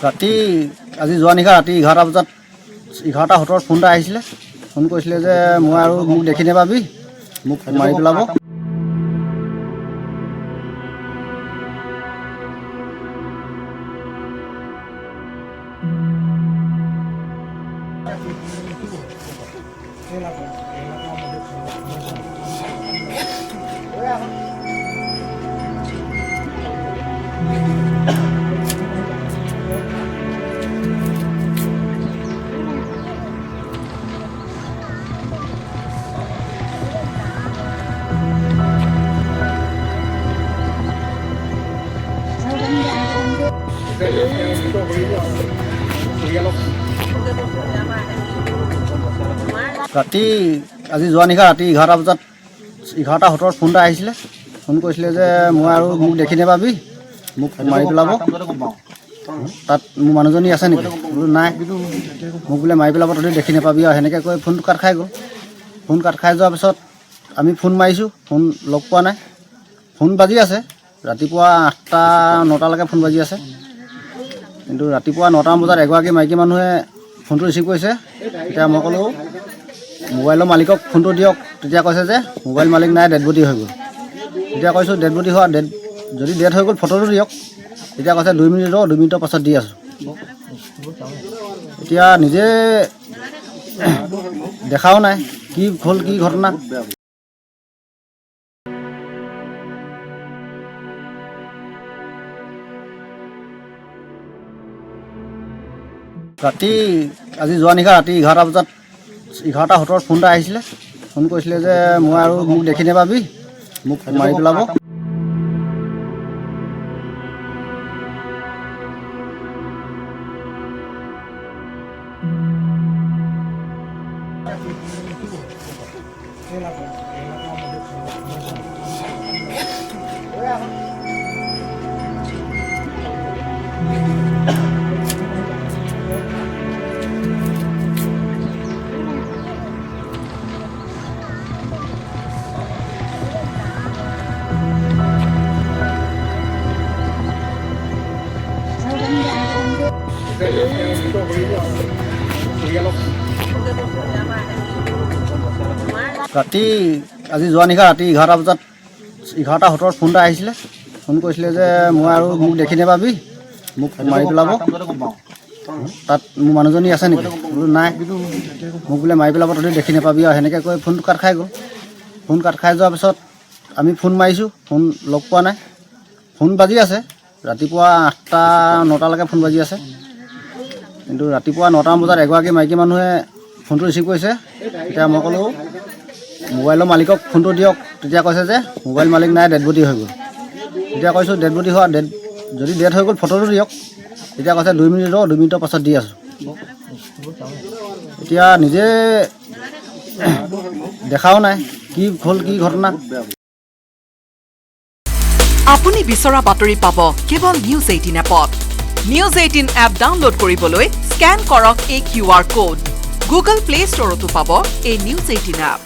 ৰাতি আজি যোৱা নিশা ৰাতি 11টা বজাত 11:17 ফোন এটা আহিছিলে। ফোন কৰিছিলে যে মই আৰু মোক দেখি নাপাবি, মোক মাৰি পেলাব। ৰাতি আজি যোৱা নিশা ৰাতি 11টা বজাত 11:17 ফোন এটা আহিছিলে। ফোন কৰিছিলে যে মই আৰু মোক দেখি নাপাবি, মোক মাৰি পেলাব। তাত মোৰ মানুহজনী আছে নেকি? বোলো নাই, মোক বোলে মাৰি পেলাব, তহঁতি দেখি নাপাবি আৰু সেনেকৈ কৈ ফোনটো কাট খাই গ'ল। ফোন কাট খাই যোৱাৰ পিছত আমি ফোন মাৰিছোঁ, ফোন লগ পোৱা নাই। ফোন বাজি আছে ৰাতিপুৱা 8টা 9টালৈকে ফোন বাজি আছে, কিন্তু ৰাতিপুৱা 9টামান বজাত এগৰাকী মাইকী মানুহে ফোনটো ৰিচিভ কৰিছে। এতিয়া মই ক'লোঁ মোবাইলৰ মালিকক ফোনটো দিয়ক। তেতিয়া কৈছে যে মোবাইল মালিক নাই, ডেড বডি হৈ গ'ল। তেতিয়া কৈছোঁ ডেড বডি হোৱা যদি ডেড হৈ গ'ল ফটোটো দিয়ক। তেতিয়া কৈছে 2 মিনিট ৰ, 2 মিনিটৰ পাছত দি আছোঁ। এতিয়া নিজে দেখাও নাই কি হ'ল, কি ঘটনা। ৰাতি আজি যোৱা নিশা ৰাতি 11টা বজাত 11:17 ফোন এটা আহিছিলে। ফোন কৰিছিলে যে মই আৰু মোক দেখি নাপাবি, মোক মাৰি পেলাব। ৰাতি আজি যোৱা নিশা ৰাতি 11টা বজাত 11:17 ফোন এটা আহিছিলে। ফোন কৰিছিলে যে মই আৰু মোক দেখি নাপাবি, মোক মাৰি পেলাব। তাত মোৰ মানুহজনী আছে নেকি? বোলো নাই, মোক বোলে মাৰি পেলাব, তহঁতি দেখি নাপাবি আৰু সেনেকৈ কৈ ফোনটো কাট খাই গ'ল। ফোন কাট খাই যোৱাৰ পিছত আমি ফোন মাৰিছোঁ, ফোন লগ পোৱা নাই। ফোন বাজি আছে ৰাতিপুৱা 8টা 9টালৈকে ফোন বাজি আছে, কিন্তু ৰাতিপুৱা 9টামান বজাত এগৰাকী মাইকী মানুহে ফোনটো ৰিচিভ কৰিছে। এতিয়া মই ক'লোঁ মোবাইলৰ মালিকক ফোনটো দিয়ক। তেতিয়া কৈছে যে মোবাইল মালিক নাই, ডেড বডি হৈ গ'ল। তেতিয়া কৈছোঁ ডেড বডি হোৱা যদি ডেড হৈ গ'ল ফটোটো দিয়ক। তেতিয়া কৈছে 2 মিনিট ৰ, 2 মিনিটৰ পাছত দি আছোঁ। এতিয়া নিজে দেখাও নাই কি হ'ল, কি ঘটনা। আপুনি বিচৰা বাতৰি পাব কেৱল নিউজ 18 এপত। নিউজ 18 এপ ডাউনলোড কৰিবলৈ স্কেন কৰক এই QR কোড। গুগল প্লে ষ্টৰতো পাব এই নিউজ 18 এপ।